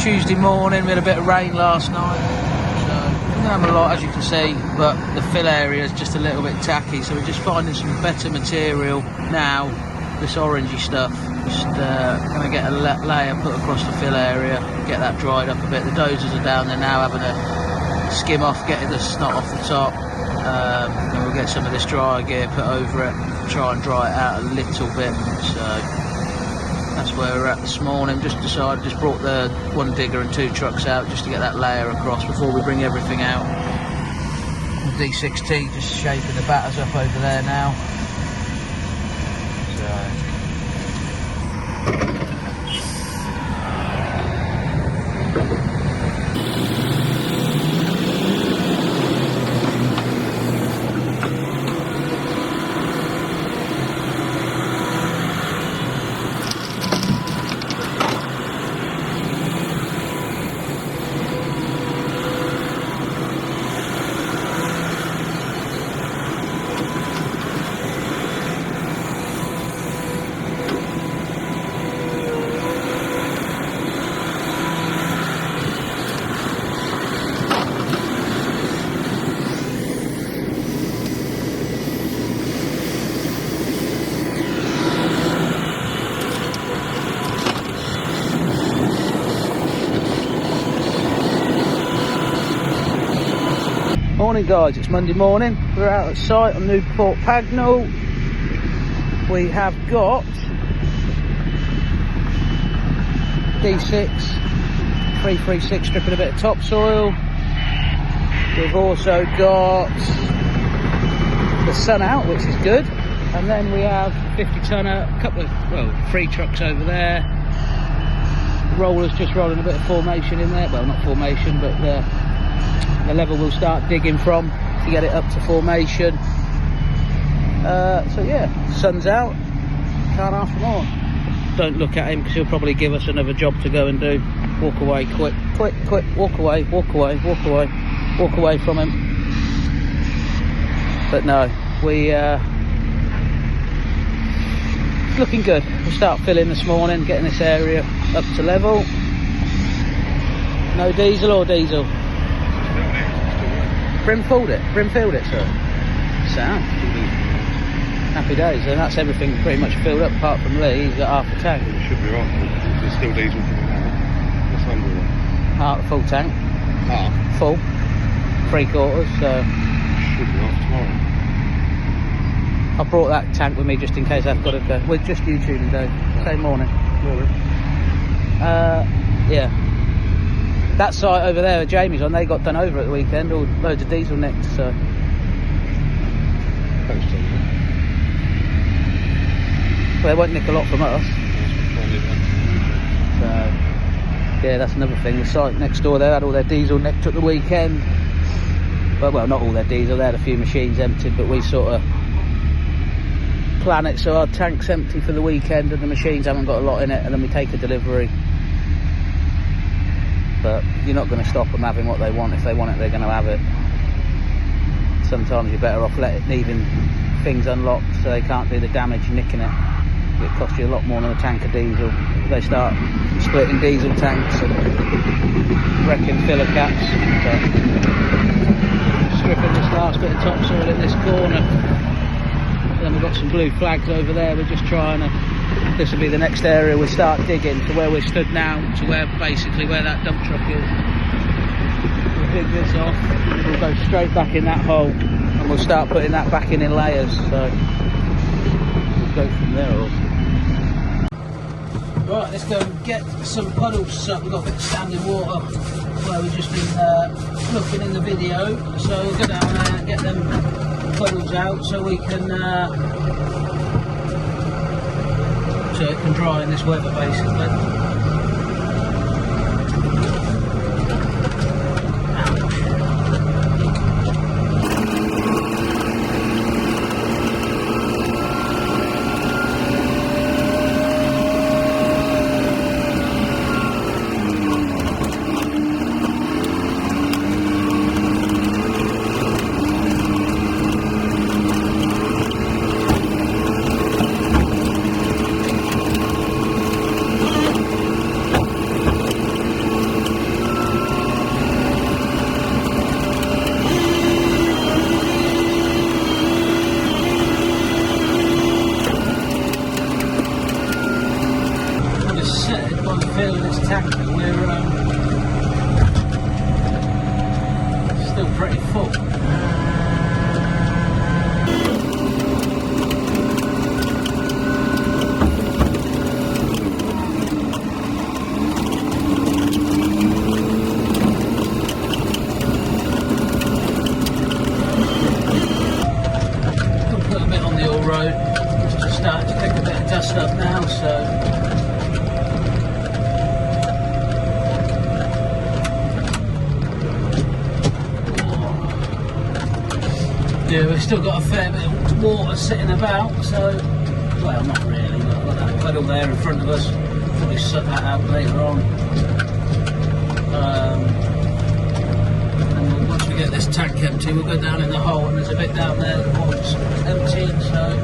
Tuesday morning. We had a bit of rain last night, so didn't have a lot as you can see, but the fill area is just a little bit tacky, so we're just finding some better material now. This orangey stuff, just going to get a layer put across the fill area, get that dried up a bit. The dozers are down there now having a skim off, getting the snot off the top, and we'll get some of this dryer gear put over it, try and dry it out a little bit. So that's where we're at this morning. Just brought the one digger and 2 trucks out just to get that layer across before we bring everything out. The D6T just shaping the batters up over there now. Morning guys, it's Monday morning. We're out at site on Newport Pagnell. We have got D6 336 stripping a bit of topsoil. We've also got the sun out, which is good, and then we have 50 tonner, a couple of 3 trucks over there. Rollers just rolling a bit of formation in there, well not formation but the level we'll start digging from to get it up to formation. So yeah, sun's out, can't ask for more. Don't look at him because he'll probably give us another job to go and do. Walk away, quick, walk away, walk away, walk away, walk away from him. But no, it's looking good. We'll start filling this morning, getting this area up to level. No diesel or diesel? Brimfilled it, sir. Sound. Happy days, and that's everything pretty much filled up apart from Lee. He's got half a tank. It should be right. There's still diesel coming out. What's under it? Half full tank. Half? Full. 3/4, so. Should be off tomorrow. I brought that tank with me just in case I've got to go. We're just YouTubing though. Yeah. Same morning. Morning. Yeah. That site over there, Jamie's on, they got done over at the weekend, all loads of diesel nicked, so. Thanks, Tom. Well, they won't nick a lot from us. So, yeah, that's another thing. The site next door, they had all their diesel nicked at the weekend. Well, not all their diesel, they had a few machines emptied, but we sort of plan it so our tank's empty for the weekend and the machines haven't got a lot in it, and then we take a delivery. But you're not going to stop them having what they want. If they want it, they're going to have it. Sometimes you're better off leaving things unlocked so they can't do the damage nicking it. It costs you a lot more than a tank of diesel. They start splitting diesel tanks and wrecking filler caps. But stripping this last bit of topsoil in this corner. Then we've got some blue flags over there. We're just trying to. This will be the next area we start digging, to where we're stood now, to where basically where that dump truck is. We'll dig this off, we'll go straight back in that hole, and we'll start putting that back in layers, so we'll go from there. Right, let's go and get some puddles up. We've got a bit of standing water where we've just been looking in the video, so we'll go down there and get them puddles out so we can so it can dry in this weather basically. fill this tank, we're still pretty full. We'll put a bit on the oil road. It's just starting to pick a bit of dust up now, so. Yeah, we've still got a fair bit of water sitting about, so, well, not really, but I've got that puddle there in front of us. I'll probably suck that out later on. And once we get this tank empty, we'll go down in the hole, and there's a bit down there that wants emptying, so.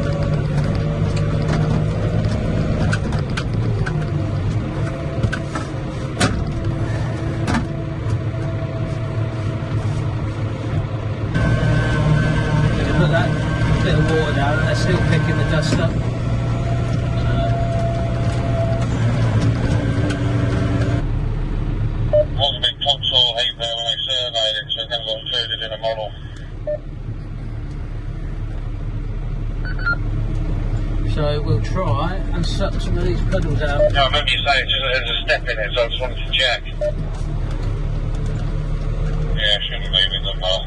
Put that bit of water down, and they're still picking the dust up. Was a big topsoil heap there when I surveyed it, so it never got included in a model. So we'll try and suck some of these puddles out. No, I remember you saying there's a step in it, so I just wanted to check. Yeah, shouldn't leave it that well.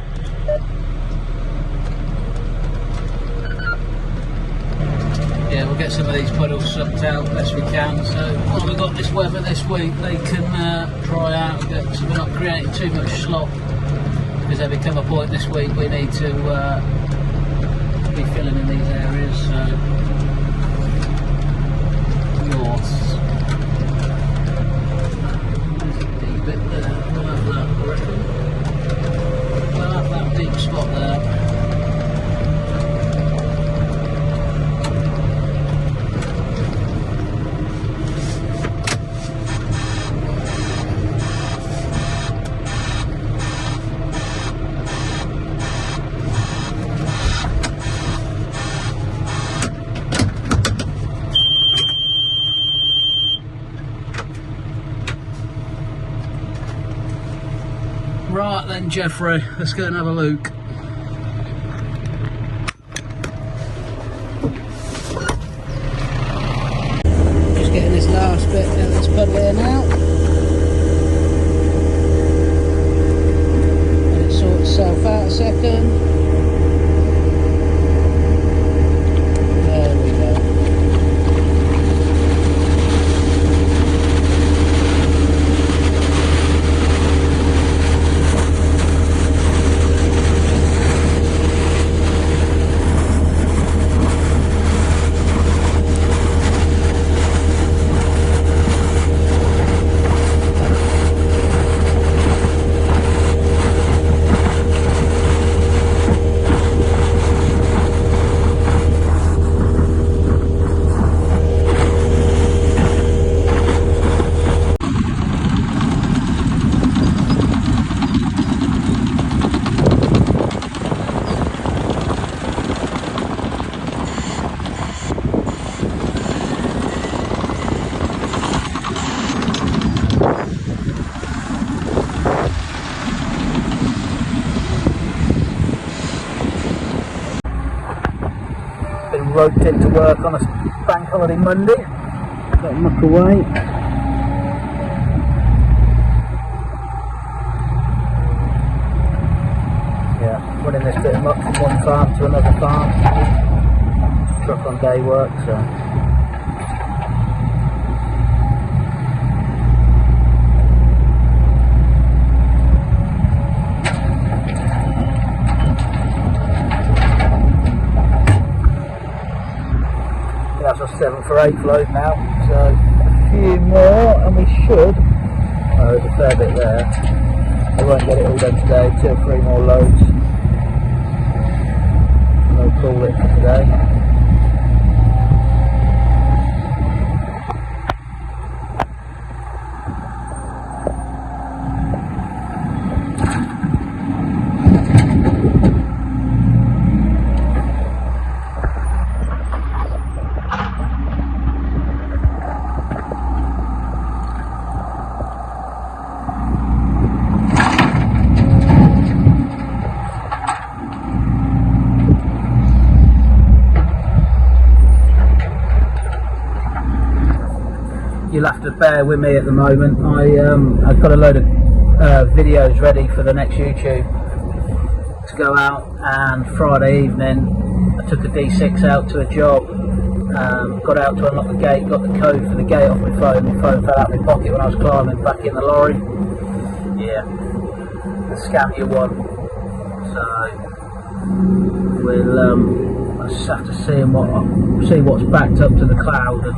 Yeah, we'll get some of these puddles sucked out best we can. So while we've got this weather this week, they can dry out a bit, so we're not creating too much slop, because there become a point this week we need to be filling in these areas. So north. There's a deep bit there. We'll have that, I reckon. We'll have that deep spot there. Right then, Jeffrey, let's go and have a look. Just getting this last bit down this puddle here now. Let it sort itself out a second. There we go. Roped into work on a bank holiday Monday. Got Muck away. Yeah, running this bit of muck from one farm to another farm. Truck on day work, so. That's our 7th or 8th load now, so a few more and we should, there's a fair bit there, we won't get it all done today, 2 or 3 more loads, we'll call it for today. you'll have to bear with me at the moment. I've got a load of videos ready for the next YouTube to go out, and Friday evening I took a D6 out to a job, got out to unlock the gate, got the code for the gate off my phone fell out of my pocket when I was climbing back in the lorry. Yeah, the scam you one. So we'll I just have to see what's backed up to the cloud and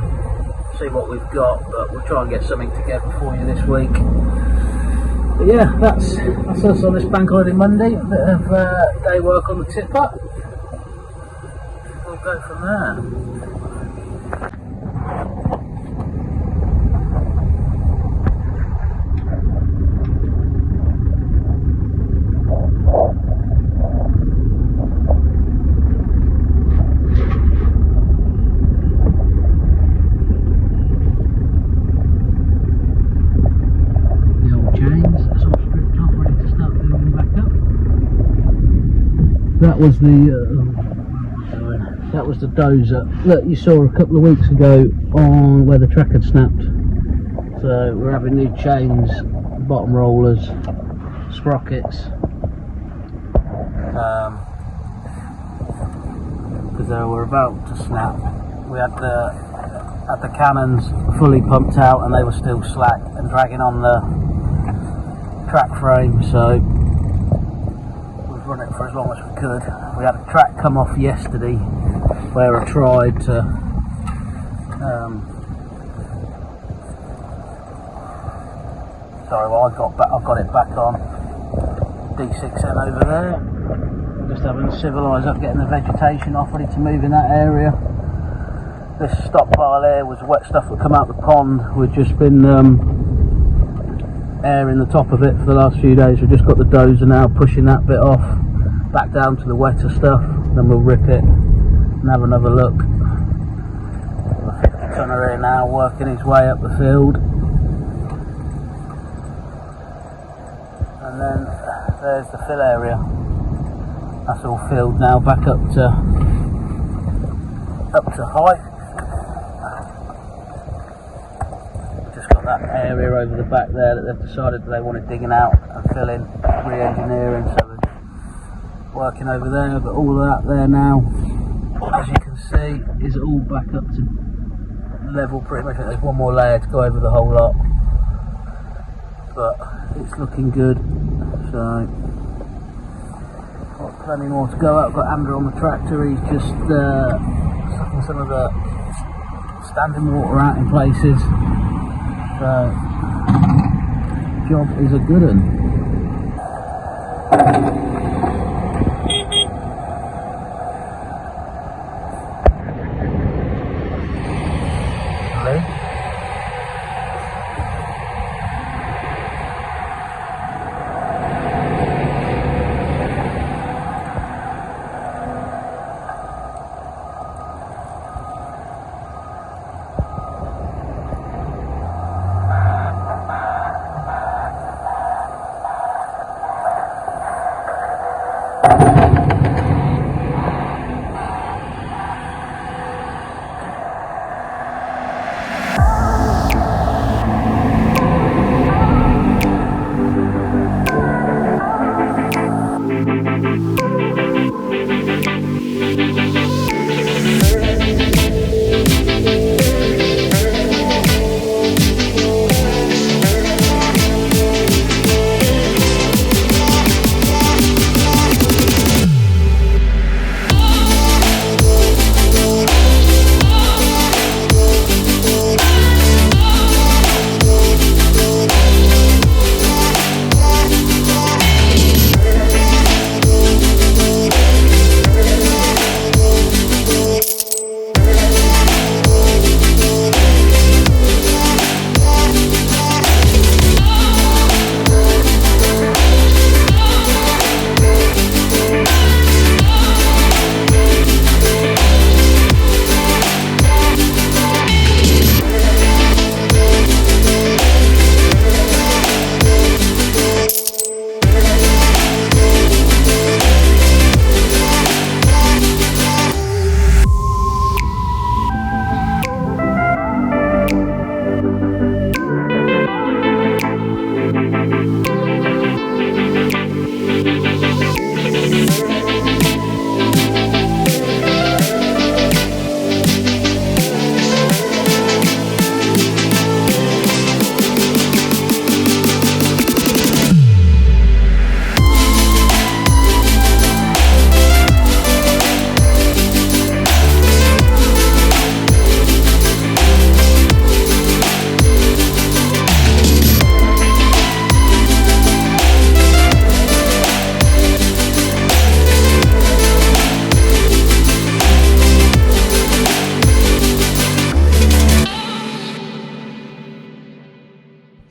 see what we've got, but we'll try and get something together for you this week. But yeah, that's us on this bank holiday Monday. A bit of day work on the tipper. We'll go from there. That was the Dozer that you saw a couple of weeks ago on where the track had snapped. So we're having new chains, bottom rollers, sprockets, because they were about to snap. We had the cannons fully pumped out and they were still slack and dragging on the track frame, so we've run it for as long as we could. We had a track come off yesterday where I tried to I've got it back on. D6N over there. Just having to civilise up, getting the vegetation off, ready to move in that area. This stockpile here was wet stuff that come out the pond. We've just been airing the top of it for the last few days. We've just got the Dozer now pushing that bit off, back down to the wetter stuff, then we'll rip it and have another look. The 50 tonner here now working his way up the field, and then there's the fill area. That's all filled now, back up to height. Just got that area over the back there that they've decided they wanted digging out and filling, re-engineering, so we're working over there, but all of that there now, as you can see, is all back up to level pretty much. There's one more layer to go over the whole lot, but it's looking good. So got plenty more to go. I've got Andrew on the tractor. He's just sucking some of the standing water out in places. So job is a good one.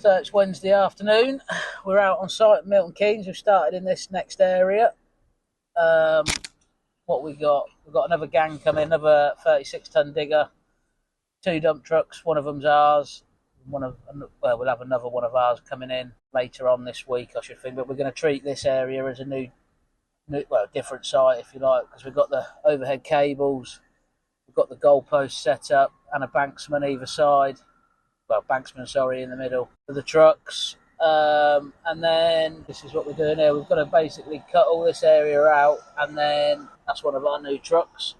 So it's Wednesday afternoon. We're out on site at Milton Keynes. We've started in this next area. What we got? We've got another gang coming, another 36-ton digger, 2 dump trucks. One of them's ours. We'll have another one of ours coming in later on this week, I should think. But we're going to treat this area as a new different site, if you like, because we've got the overhead cables, we've got the goalpost set up, and a banksman either side. Well, banksman, sorry, in the middle for the trucks. And then this is what we're doing here. We've got to basically cut all this area out, and then that's one of our new trucks,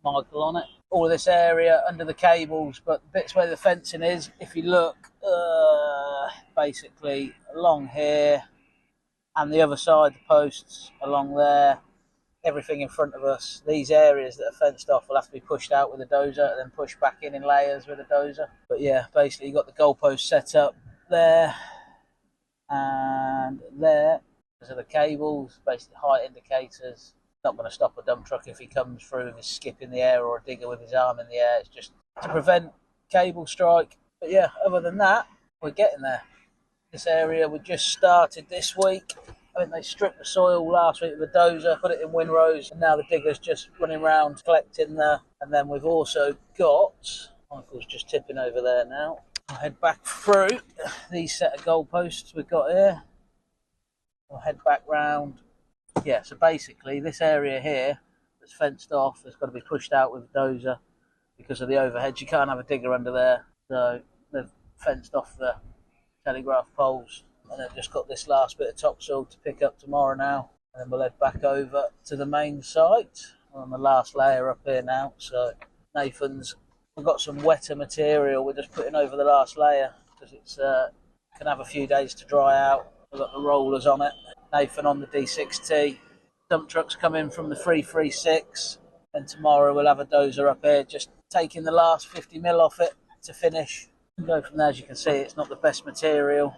Michael on it. All of this area under the cables, but the bits where the fencing is, if you look, basically along here, and the other side, the posts along there, everything in front of us, these areas that are fenced off will have to be pushed out with a dozer and then pushed back in layers with a dozer. But yeah, basically you've got the goalpost set up there and there. Those are the cables, basically height indicators. Not going to stop a dump truck if he comes through with his skip in the air or a digger with his arm in the air. It's just to prevent cable strike. But yeah, other than that, we're getting there. This area we just started this week. I think they stripped the soil last week with a dozer, put it in windrows, and now the digger's just running around collecting there. And then we've also got, Michael's just tipping over there now. I'll head back through these set of goalposts we've got here. I'll head back round. Yeah, so basically this area here that's fenced off has got to be pushed out with a dozer because of the overheads. You can't have a digger under there. So they've fenced off the telegraph poles, and they've just got this last bit of topsoil to pick up tomorrow now, and then we'll head back over to the main site. We're on the last layer up here now, so we've got some wetter material we're just putting over the last layer because it's can have a few days to dry out. We've got the rollers on it, Nathan on the D6T, dump trucks coming from the 336, and tomorrow we'll have a dozer up here just taking the last 50 mil off it to finish. Go from there. As you can see, it's not the best material,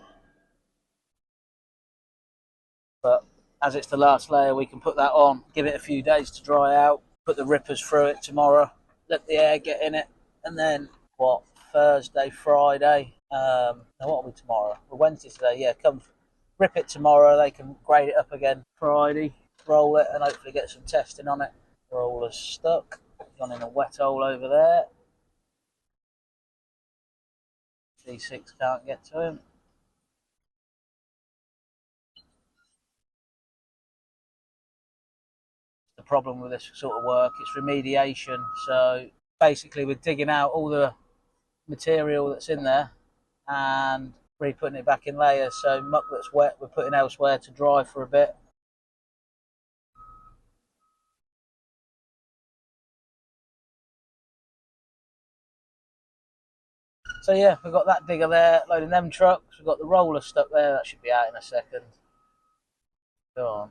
but as it's the last layer, we can put that on, give it a few days to dry out, put the rippers through it tomorrow, let the air get in it, and then Thursday, Friday, what are we tomorrow? We're Wednesday today. Yeah, come rip it tomorrow. They can grade it up again Friday, roll it, and hopefully get some testing on it. Roller's stuck. Gone in a wet hole over there. D6 can't get to him. The problem with this sort of work, it's remediation. So basically we're digging out all the material that's in there and re-putting it back in layers. So muck that's wet we're putting elsewhere to dry for a bit. So yeah, we've got that digger there loading them trucks. We've got the roller stuck there. That should be out in a second. Go on.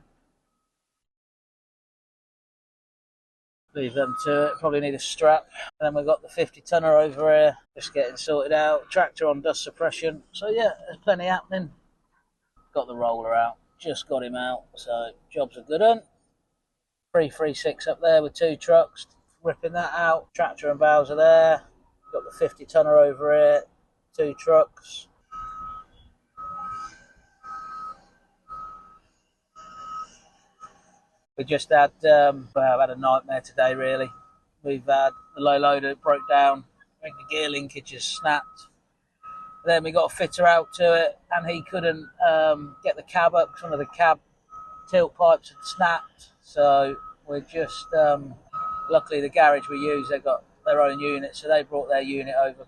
Leave them to it. Probably need a strap. And then we've got the 50-tonner over here, just getting sorted out. Tractor on dust suppression. So yeah, there's plenty happening. Got the roller out. Just got him out. So job's a good one. 336 up there with 2 trucks. Ripping that out. Tractor and Bowser there. Got the 50-tonner over here, 2 trucks. We just had, I've had a nightmare today really. We've had the low loader broke down, I think the gear linkage has snapped. Then we got a fitter out to it and he couldn't get the cab up because one of the cab tilt pipes had snapped. So we're just, luckily the garage we use, they've got their own unit, so they brought their unit over,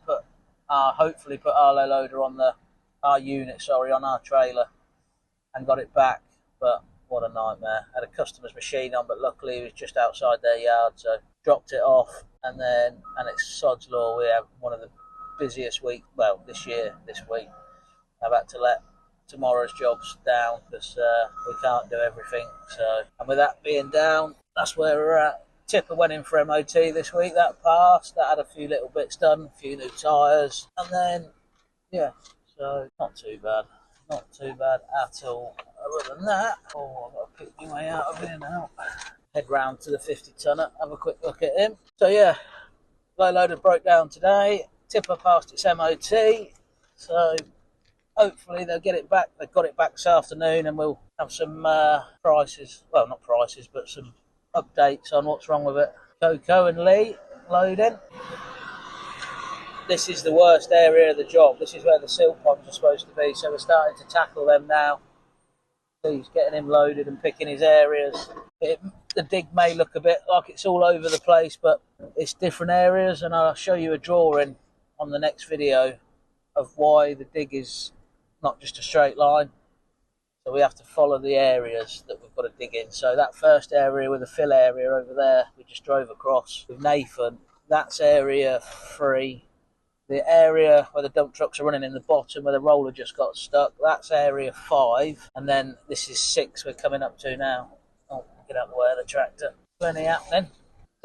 hopefully put our low loader on on our trailer and got it back. But what a nightmare. Had a customer's machine on, but luckily it was just outside their yard, so dropped it off, and it's sod's law. We have one of the busiest weeks, this week. I've had to let tomorrow's jobs down because we can't do everything. So, and with that being down, that's where we're at. Tipper went in for MOT this week, that passed, that had a few little bits done, a few new tyres, and then, yeah, so not too bad at all. Other than that, I've got to pick my way out of here now. Head round to the 50-tonner, have a quick look at him. So yeah, low loader broke down today, tipper passed its MOT, so hopefully they'll get it back. They've got it back this afternoon, and we'll have some prices. Well, not prices, but some updates on what's wrong with it. Coco and Lee loading. This is the worst area of the job. This is where the silt ponds are supposed to be, so we're starting to tackle them now. He's getting him loaded and picking his areas. The dig may look a bit like it's all over the place, but it's different areas, and I'll show you a drawing on the next video of why the dig is not just a straight line. So we have to follow the areas that we've got to dig in. So that first area with the fill area over there, we just drove across with Nathan. That's area 3. The area where the dump trucks are running in the bottom, where the roller just got stuck, that's area 5. And then this is 6 we're coming up to now. Oh, get out of the way of the tractor. Plenty happening.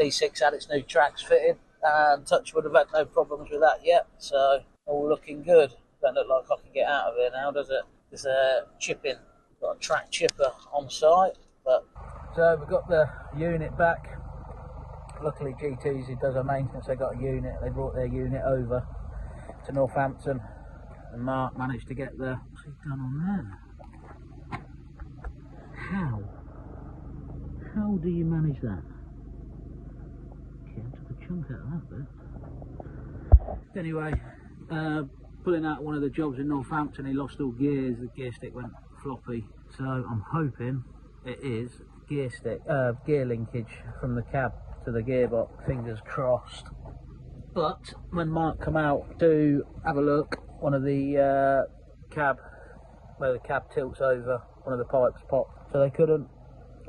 D6 had its new tracks fitted, and Touchwood have had no problems with that yet. So all looking good. Don't look like I can get out of here now, does it? There's a chipping. Got a track chipper on site. But so we've got the unit back. Luckily GT's, who does our maintenance, they got a unit. They brought their unit over to Northampton, and Mark managed to get the... What's he done on there? How do you manage that? Okay, I took a chunk out of that bit. Anyway, pulling out one of the jobs in Northampton, he lost all gears. The gear stick went floppy, so I'm hoping it is gear linkage from the cab to the gearbox. Fingers crossed. But when Mark come out to have a look, one of the cab, where the cab tilts over, one of the pipes popped, so they couldn't.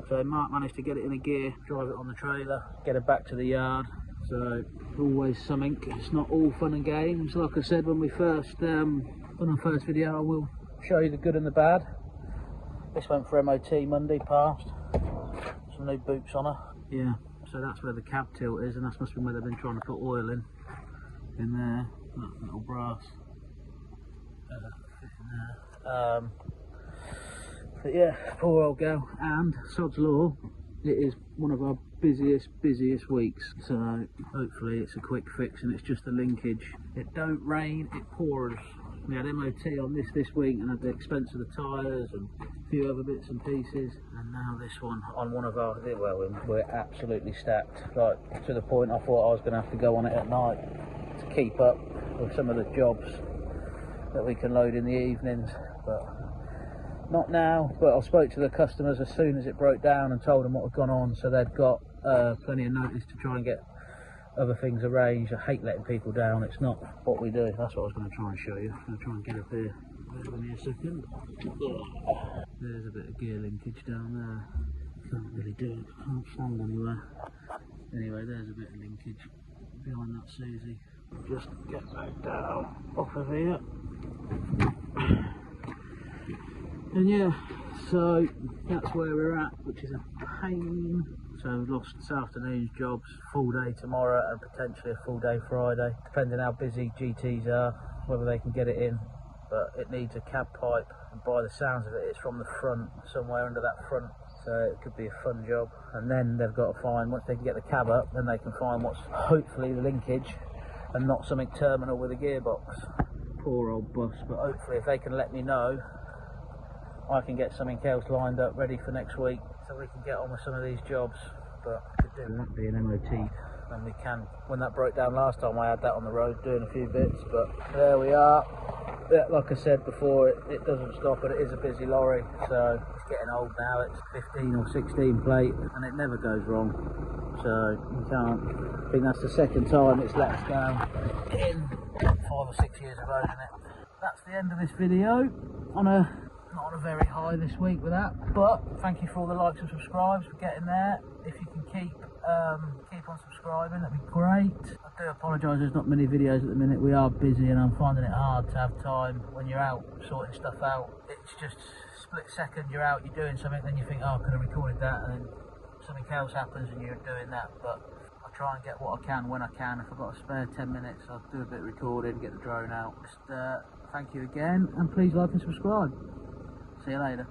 So Mark managed to get it in a gear, drive it on the trailer, get it back to the yard. So always something. It's not all fun and games. Like I said when we first on our first video, I will show you the good and the bad. This went for MOT Monday, passed. Some new boots on her. Yeah, so that's where the cab tilt is, and that must be where they've been trying to put oil in there. That little brass. But yeah, poor old girl. And sod's law, it is one of our busiest weeks, so hopefully it's a quick fix and it's just the linkage. It don't rain, it pours. We had MOT on this week and at the expense of the tyres and a few other bits and pieces, and now this one on one of our, well, we're absolutely stacked, like to the point I thought I was going to have to go on it at night to keep up with some of the jobs that we can load in the evenings, but not now. But I spoke to the customers as soon as it broke down and told them what had gone on, so they'd got plenty of notice to try and get other things arranged. I hate letting people down, it's not what we do. That's what I was going to try and show you. I'm going to try and get up here. Bear with me a second. There's a bit of gear linkage down there. Can't really do it, can't stand anywhere. Anyway, there's a bit of linkage behind that Susie. Just get back down off of here. And yeah, so that's where we're at, which is a pain. So we've lost this afternoon's jobs, full day tomorrow and potentially a full day Friday, depending how busy GTs are, whether they can get it in. But it needs a cab pipe, and by the sounds of it, it's from the front, somewhere under that front. So it could be a fun job. And then they've got to find, once they can get the cab up, then they can find what's hopefully the linkage and not something terminal with a gearbox. Poor old bus, but hopefully if they can let me know, I can get something else lined up ready for next week so we can get on with some of these jobs. But could do that being MOT, and we can. When that broke down last time, I had that on the road doing a few bits, but there we are. Yeah, like I said before, it doesn't stop, but it is a busy lorry, so it's getting old now. It's 15 or 16 plate and it never goes wrong, so you can't. I think that's the second time it's let us down in 5 or 6 years of owning it. That's the end of this video. Not on a very high this week with that, but thank you for all the likes and subscribes. We're getting there. If you can keep on subscribing, that'd be great. I do apologise, there's not many videos at the minute. We are busy and I'm finding it hard to have time when you're out sorting stuff out. It's just split second, you're out, you're doing something, then you think, oh, I could have recorded that, and then something else happens and you're doing that. But I try and get what I can when I can. If I've got a spare 10 minutes, I'll do a bit of recording, get the drone out. Just thank you again, and please like and subscribe. See you later.